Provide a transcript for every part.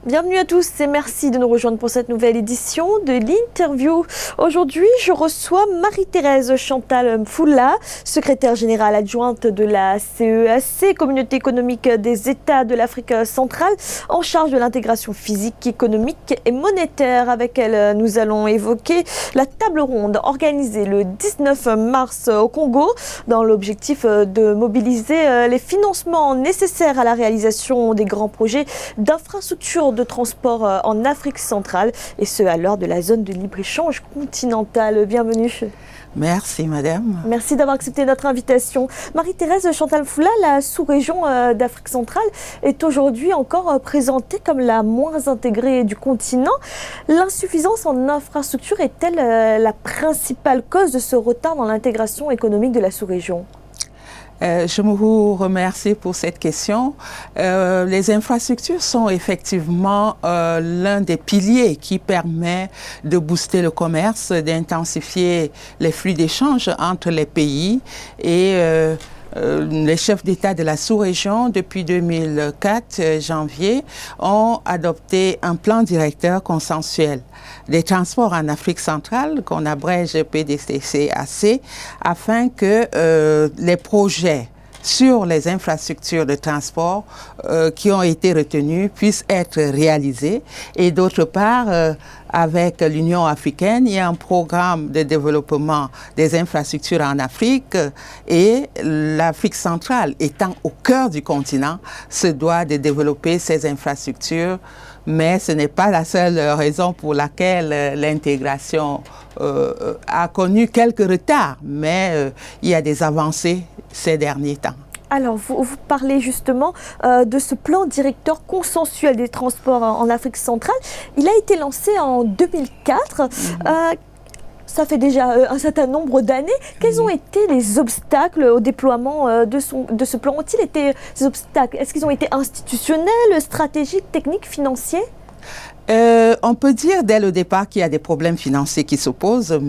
Bienvenue à tous et merci de nous rejoindre pour cette nouvelle édition de l'interview. Aujourd'hui, je reçois Marie-Thérèse Chantal Mfoula, secrétaire générale adjointe de la CEAC, Communauté économique des États de l'Afrique centrale, en charge de l'intégration physique, économique et monétaire. Avec elle, nous allons évoquer la table ronde organisée le 19 mars au Congo dans l'objectif de mobiliser les financements nécessaires à la réalisation des grands projets d'infrastructures de transport en Afrique centrale, et ce à l'heure de la zone de libre-échange continentale. Bienvenue. Merci madame. Merci d'avoir accepté notre invitation. Marie-Thérèse Chantal Mfoula, la sous-région d'Afrique centrale est aujourd'hui encore présentée comme la moins intégrée du continent. L'insuffisance en infrastructure est-elle la principale cause de ce retard dans l'intégration économique de la sous-région ? Je vous remercie pour cette question. Les infrastructures sont effectivement l'un des piliers qui permet de booster le commerce, d'intensifier les flux d'échange entre les pays et les chefs d'État de la sous-région, depuis 2004, janvier, ont adopté un plan directeur consensuel des transports en Afrique centrale, qu'on abrège PDCAC, afin que les projets sur les infrastructures de transport qui ont été retenus puissent être réalisés. Et d'autre part, avec l'Union africaine, il y a un programme de développement des infrastructures en Afrique, et l'Afrique centrale étant au cœur du continent, se doit de développer ces infrastructures. Mais ce n'est pas la seule raison pour laquelle l'intégration a connu quelques retards, mais il y a des avancées ces derniers temps. Alors, vous parlez justement de ce plan directeur consensuel des transports en Afrique centrale. Il a été lancé en 2004. Ça fait déjà un certain nombre d'années. Quels ont été les obstacles au déploiement de ce plan? Ont-ils été ces obstacles? Est-ce qu'ils ont été institutionnels, stratégiques, techniques, financiers? On peut dire dès le départ qu'il y a des problèmes financiers qui s'opposent,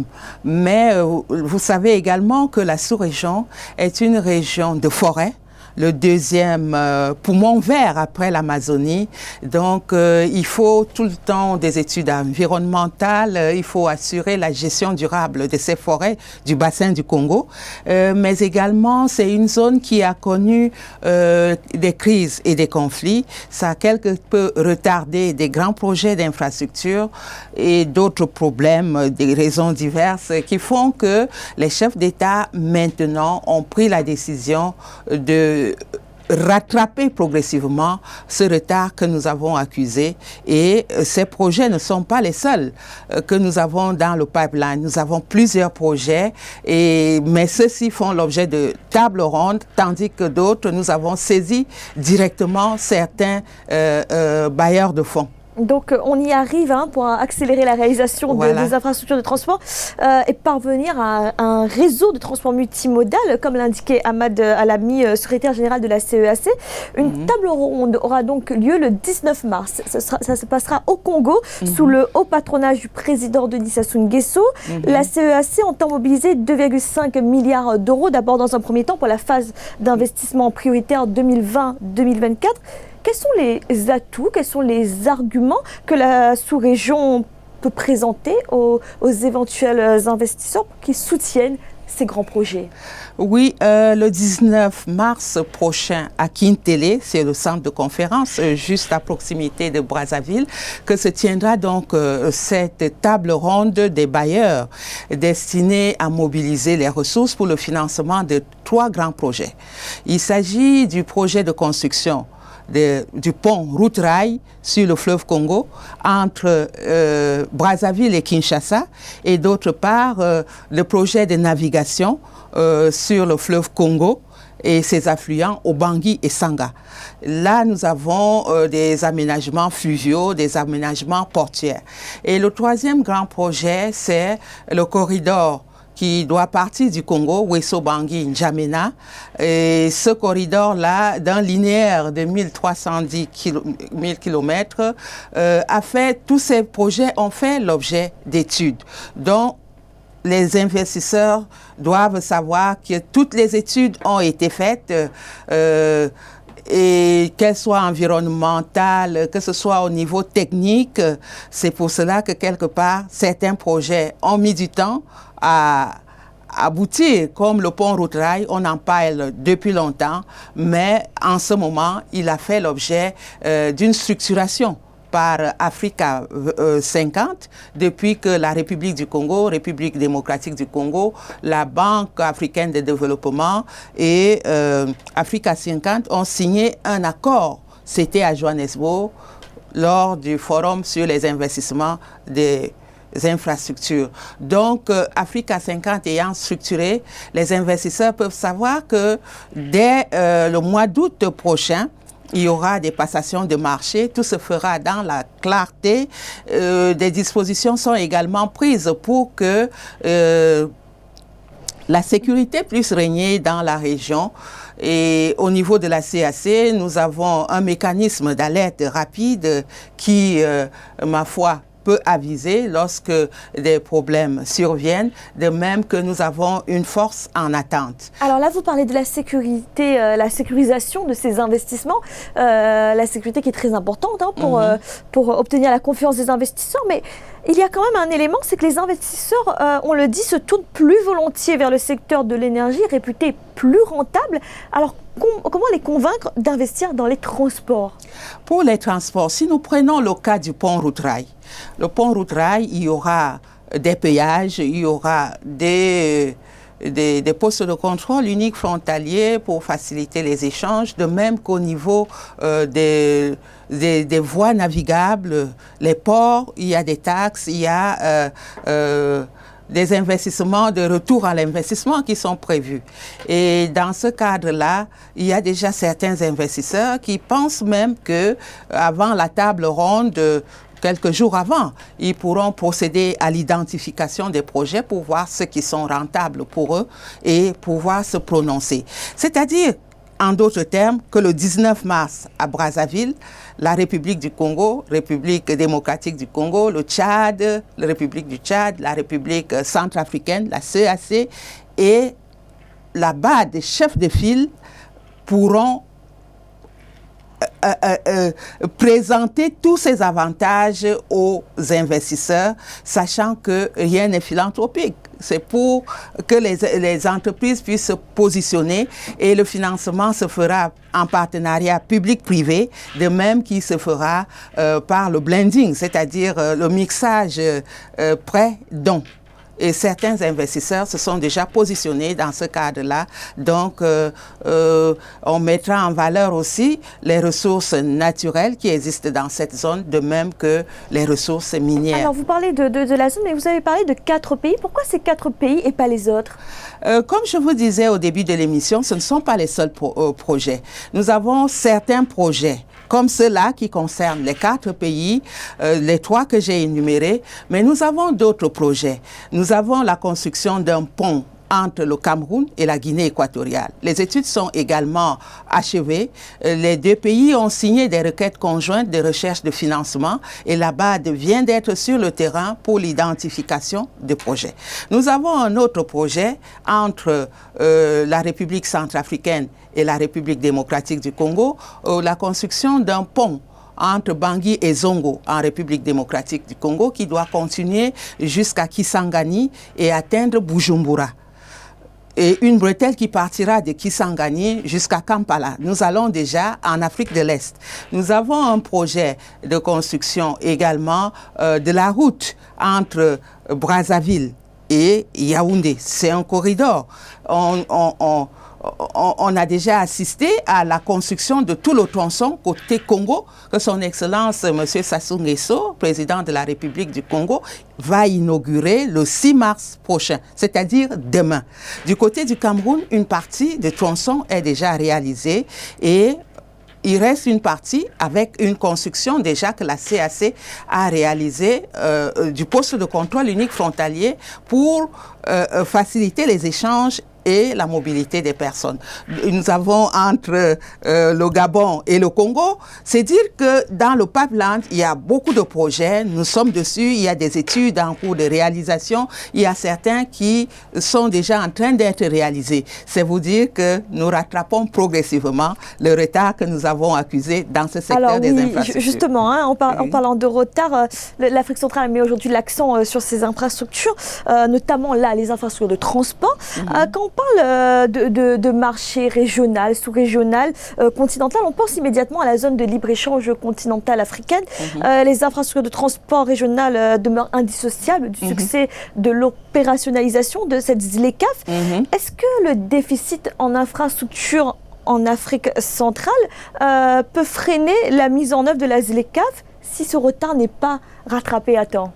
mais vous savez également que la sous-région est une région de forêt, le deuxième poumon vert après l'Amazonie. Donc, il faut tout le temps des études environnementales, il faut assurer la gestion durable de ces forêts du bassin du Congo. Mais également, c'est une zone qui a connu des crises et des conflits. Ça a quelque peu retardé des grands projets d'infrastructure et d'autres problèmes, des raisons diverses qui font que les chefs d'État maintenant ont pris la décision de rattraper progressivement ce retard que nous avons accusé. Et ces projets ne sont pas les seuls que nous avons dans le pipeline. Nous avons plusieurs projets, mais ceux-ci font l'objet de tables rondes, tandis que d'autres, nous avons saisi directement certains bailleurs de fonds. Donc on y arrive pour accélérer la réalisation des infrastructures de transport et parvenir à un réseau de transport multimodal, comme l'indiquait Ahmad Alami, secrétaire général de la CEAC. Une table ronde aura donc lieu le 19 mars. Ça se passera au Congo, sous le haut patronage du président Denis Sassou Nguesso. La CEAC entend mobiliser 2,5 milliards d'euros, d'abord dans un premier temps pour la phase d'investissement prioritaire 2020-2024. Quels sont les atouts, quels sont les arguments que la sous-région peut présenter aux éventuels investisseurs qui soutiennent ces grands projets? Oui, le 19 mars prochain à Kintélé, c'est le centre de conférence juste à proximité de Brazzaville, que se tiendra donc cette table ronde des bailleurs destinée à mobiliser les ressources pour le financement de 3 grands projets. Il s'agit du projet de construction du pont route-rail sur le fleuve Congo entre Brazzaville et Kinshasa, et d'autre part le projet de navigation sur le fleuve Congo et ses affluents au Bangui et Sanga. Là, nous avons des aménagements fluviaux, des aménagements portuaires. Et le 3e grand projet, c'est le corridor qui doit partir du Congo, Wesso-Bangui-N'Djamena. Et ce corridor-là, d'un linéaire de 1310 000 km, tous ces projets ont fait l'objet d'études, dont les investisseurs doivent savoir que toutes les études ont été faites et qu'elle soit environnementale, que ce soit au niveau technique. C'est pour cela que quelque part, certains projets ont mis du temps à aboutir, comme le pont route-rail, on en parle depuis longtemps, mais en ce moment, il a fait l'objet d'une structuration par Africa 50, depuis que la République du Congo, République démocratique du Congo, la Banque africaine de développement et Africa 50 ont signé un accord. C'était à Johannesburg, lors du forum sur les investissements des infrastructures. Donc, Africa 50 ayant structuré, les investisseurs peuvent savoir que dès le mois d'août prochain, il y aura des passations de marché, tout se fera dans la clarté. Des dispositions sont également prises pour que la sécurité puisse régner dans la région. Et au niveau de la CAC, nous avons un mécanisme d'alerte rapide qui, ma foi, peut aviser lorsque des problèmes surviennent, de même que nous avons une force en attente. Alors là, vous parlez de la sécurité, la sécurisation de ces investissements, la sécurité qui est très importante pour obtenir la confiance des investisseurs, mais il y a quand même un élément, c'est que les investisseurs, on le dit, se tournent plus volontiers vers le secteur de l'énergie, réputé plus rentable. Alors, comment les convaincre d'investir dans les transports? Pour les transports, si nous prenons le cas du pont route-rail, le pont route-rail, il y aura des péages, il y aura des postes de contrôle uniques frontaliers pour faciliter les échanges, de même qu'au niveau des voies navigables, les ports, il y a des taxes, il y a des investissements de retour à l'investissement qui sont prévus. Et dans ce cadre-là, il y a déjà certains investisseurs qui pensent même que avant la table ronde, quelques jours avant, ils pourront procéder à l'identification des projets pour voir ceux qui sont rentables pour eux et pouvoir se prononcer. C'est-à-dire, en d'autres termes, que le 19 mars à Brazzaville, la République du Congo, République démocratique du Congo, le Tchad, la République du Tchad, la République centrafricaine, la CAC et la BAD des chefs de file pourront présenter tous ces avantages aux investisseurs, sachant que rien n'est philanthropique. C'est pour que les entreprises puissent se positionner et le financement se fera en partenariat public-privé, de même qu'il se fera par le blending, c'est-à-dire le mixage prêt-don. Et certains investisseurs se sont déjà positionnés dans ce cadre-là. Donc, on mettra en valeur aussi les ressources naturelles qui existent dans cette zone, de même que les ressources minières. Alors, vous parlez de la zone, mais vous avez parlé de 4 pays. Pourquoi ces 4 pays et pas les autres? Comme je vous disais au début de l'émission, ce ne sont pas les seuls projets. Nous avons certains projets comme ceux-là qui concernent les 4 pays, les 3 que j'ai énumérés, mais nous avons d'autres projets. Nous avons la construction d'un pont entre le Cameroun et la Guinée équatoriale. Les études sont également achevées. Les 2 pays ont signé des requêtes conjointes de recherche de financement et la BAD vient d'être sur le terrain pour l'identification de projets. Nous avons un autre projet entre la République centrafricaine et la République démocratique du Congo, la construction d'un pont entre Bangui et Zongo en République démocratique du Congo qui doit continuer jusqu'à Kisangani et atteindre Bujumbura. Et une bretelle qui partira de Kisangani jusqu'à Kampala. Nous allons déjà en Afrique de l'Est. Nous avons un projet de construction également de la route entre Brazzaville et Yaoundé. C'est un corridor. On a déjà assisté à la construction de tout le tronçon côté Congo que son Excellence M. Sassou Nguesso, président de la République du Congo, va inaugurer le 6 mars prochain, c'est-à-dire demain. Du côté du Cameroun, une partie du tronçon est déjà réalisée et il reste une partie avec une construction déjà que la CAC a réalisée du poste de contrôle unique frontalier pour faciliter les échanges et la mobilité des personnes. Nous avons entre le Gabon et le Congo, c'est dire que dans le pipeline, il y a beaucoup de projets, nous sommes dessus, il y a des études en cours de réalisation, il y a certains qui sont déjà en train d'être réalisés. C'est vous dire que nous rattrapons progressivement le retard que nous avons accusé dans ce secteur des infrastructures. Justement, hein, en parlant de retard, l'Afrique centrale met aujourd'hui l'accent sur ces infrastructures, notamment là, les infrastructures de transport. Quand on parle de marché régional, sous-régional, continental, on pense immédiatement à la zone de libre-échange continentale africaine. Les infrastructures de transport régional demeurent indissociables du succès de l'opérationnalisation de cette ZLECAf. Est-ce que le déficit en infrastructure en Afrique centrale peut freiner la mise en œuvre de la ZLECAf si ce retard n'est pas rattrapé à temps?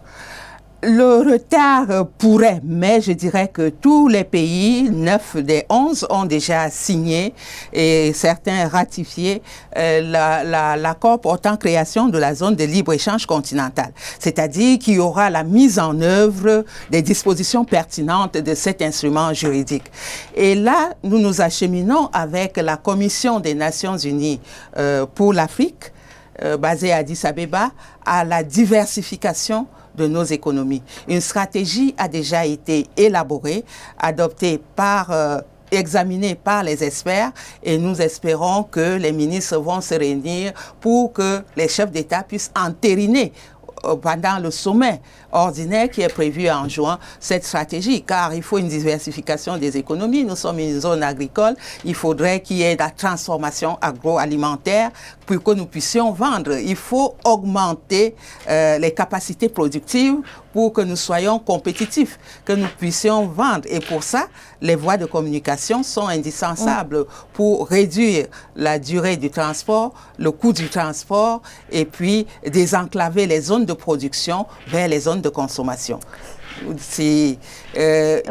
Le retard pourrait, mais je dirais que tous les pays, 9 des 11, ont déjà signé et certains ratifié l'accord portant création de la zone de libre-échange continentale. C'est-à-dire qu'il y aura la mise en œuvre des dispositions pertinentes de cet instrument juridique. Et là, nous nous acheminons avec la Commission des Nations Unies pour l'Afrique, basée à Addis Abeba, à la diversification de nos économies. Une stratégie a déjà été élaborée, adoptée examinée par les experts et nous espérons que les ministres vont se réunir pour que les chefs d'État puissent entériner pendant le sommet ordinaire qui est prévu en juin cette stratégie, car il faut une diversification des économies. Nous sommes une zone agricole, il faudrait qu'il y ait de la transformation agroalimentaire pour que nous puissions vendre. Il faut augmenter les capacités productives pour que nous soyons compétitifs, que nous puissions vendre. Et pour ça, les voies de communication sont indispensables pour réduire la durée du transport, le coût du transport et puis désenclaver les zones de production vers les zones de consommation. C'est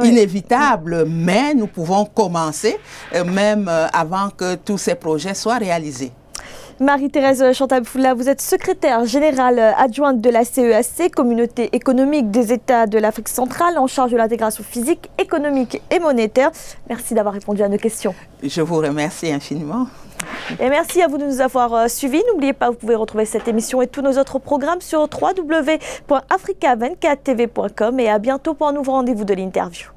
inévitable, mais nous pouvons commencer même avant que tous ces projets soient réalisés. Marie-Thérèse Chantabfoula, vous êtes secrétaire générale adjointe de la CEAC, Communauté économique des États de l'Afrique centrale, en charge de l'intégration physique, économique et monétaire. Merci d'avoir répondu à nos questions. Je vous remercie infiniment. Et merci à vous de nous avoir suivis. N'oubliez pas, vous pouvez retrouver cette émission et tous nos autres programmes sur www.africa24tv.com et à bientôt pour un nouveau rendez-vous de l'interview.